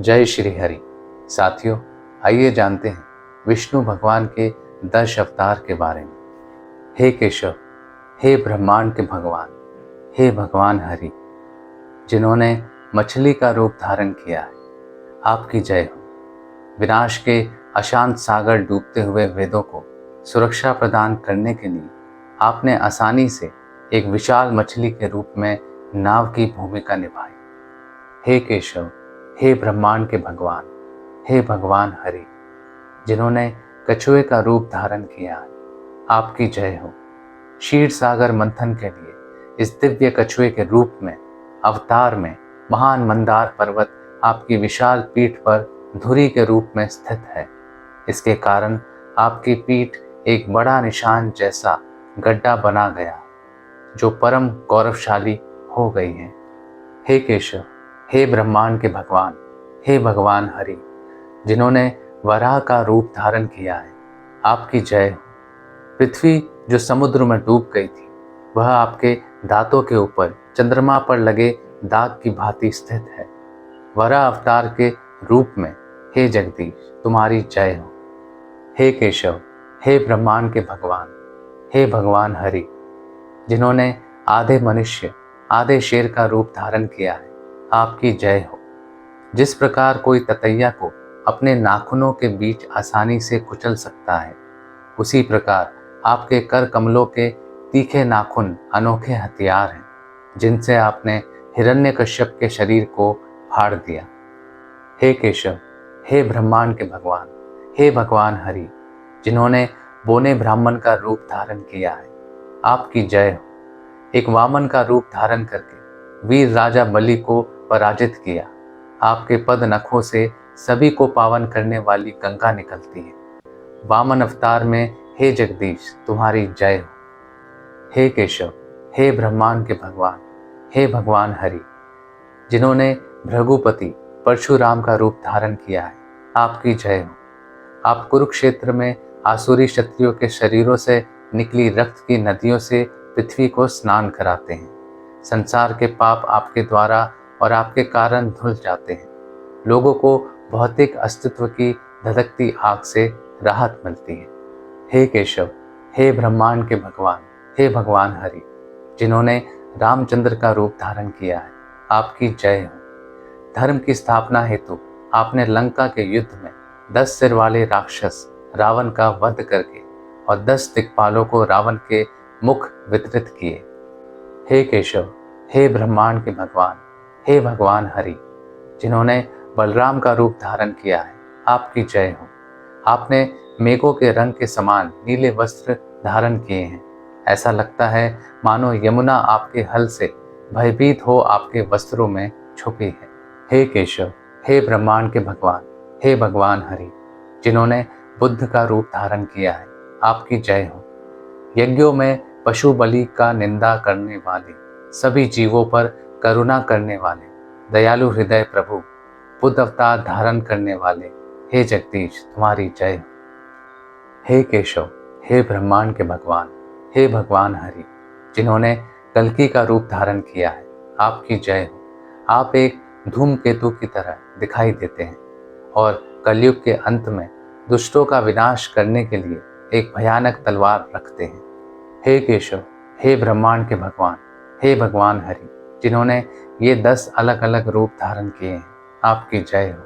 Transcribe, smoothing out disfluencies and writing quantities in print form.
जय श्री हरि। साथियों, आइए जानते हैं विष्णु भगवान के 10 अवतार के बारे में। हे केशव, हे ब्रह्मांड के भगवान, हे भगवान हरि, जिन्होंने मछली का रूप धारण किया है, आपकी जय हो। विनाश के अशांत सागर डूबते हुए वेदों को सुरक्षा प्रदान करने के लिए आपने आसानी से एक विशाल मछली के रूप में नाव की भूमिका निभाई। हे केशव, हे ब्रह्मांड के भगवान, हे भगवान हरि, जिन्होंने कछुए का रूप धारण किया है, आपकी जय हो। क्षीर सागर मंथन के लिए इस दिव्य कछुए के रूप में अवतार में महान मंदार पर्वत आपकी विशाल पीठ पर धुरी के रूप में स्थित है। इसके कारण आपकी पीठ एक बड़ा निशान जैसा गड्ढा बना गया, जो परम गौरवशाली हो गई है। हे केशव, हे ब्रह्मांड के भगवान, हे भगवान हरि, जिन्होंने वराह का रूप धारण किया है, आपकी जय हो। पृथ्वी जो समुद्र में डूब गई थी, वह आपके दांतों के ऊपर चंद्रमा पर लगे दाग की भांति स्थित है। वराह अवतार के रूप में हे जगदीश, तुम्हारी जय हो। हे केशव, हे ब्रह्मांड के भगवान, हे भगवान हरि, जिन्होंने आधे मनुष्य आधे शेर का रूप धारण किया है, आपकी जय हो। जिस प्रकार कोई ततैया को अपने नाखूनों के बीच आसानी से कुचल सकता है, उसी प्रकार आपके कर कमलों के तीखे नाखून अनोखे हथियार हैं, जिनसे आपने हिरण्यकश्यप के शरीर को फाड़ दिया। हे केशव, हे ब्रह्मांड के भगवान, हे भगवान हरि, जिन्होंने बोने ब्राह्मण का रूप धारण किया है, आपकी जय हो। एक वामन का रूप धारण करके वीर राजा बलि को पराजित किया। आपके पद नखों से सभी को पावन करने वाली गंगा निकलती है। वामन अवतार में हे जगदीश, तुम्हारी जय हो। हे केशव, हे ब्रह्मांड के भगवान, हे भगवान हरि, जिन्होंने भृगुपति परशुराम का रूप धारण किया है, आपकी जय हो। आप कुरुक्षेत्र में आसुरी क्षत्रियों के शरीरों से निकली रक्त की नदियों से पृथ्वी को स्नान कराते हैं। संसार के पाप आपके द्वारा और आपके कारण धुल जाते हैं। लोगों को भौतिक अस्तित्व की धधकती आग से राहत मिलती है। हे केशव, हे ब्रह्मांड के भगवान, हे भगवान हरि, जिन्होंने रामचंद्र का रूप धारण किया है, आपकी जय हो। धर्म की स्थापना हेतु आपने लंका के युद्ध में 10 सिर वाले राक्षस रावण का वध करके और 10 दिक्पालों को रावण के मुख वितरित किए। हे केशव, हे ब्रह्मांड के भगवान, हे भगवान हरि, जिन्होंने बलराम का रूप धारण किया है, आपकी जय हो। आपने मेघों के रंग के समान नीले वस्त्र धारण किए हैं। ऐसा लगता है मानो यमुना आपके हल से भयभीत हो आपके वस्त्रों में छुपी है। हे केशव, हे ब्रह्मांड के भगवान, हे भगवान हरि, जिन्होंने बुद्ध का रूप धारण किया है, आपकी जय हो। यज्ञों में पशु बलि का निंदा करने वाले, सभी जीवों पर करुणा करने वाले, दयालु हृदय प्रभु, बुद्ध अवतार धारण करने वाले, हे जगदीश, तुम्हारी जय हो। हे केशव, हे ब्रह्मांड के भगवान, हे भगवान हरि, जिन्होंने कल्कि का रूप धारण किया है, आपकी जय हो। आप एक धूमकेतु की तरह दिखाई देते हैं और कलयुग के अंत में दुष्टों का विनाश करने के लिए एक भयानक तलवार रखते हैं। हे केशव, हे ब्रह्मांड के भगवान, हे भगवान हरि, जिन्होंने ये 10 अलग अलग रूप धारण किए हैं, आपकी जय हो।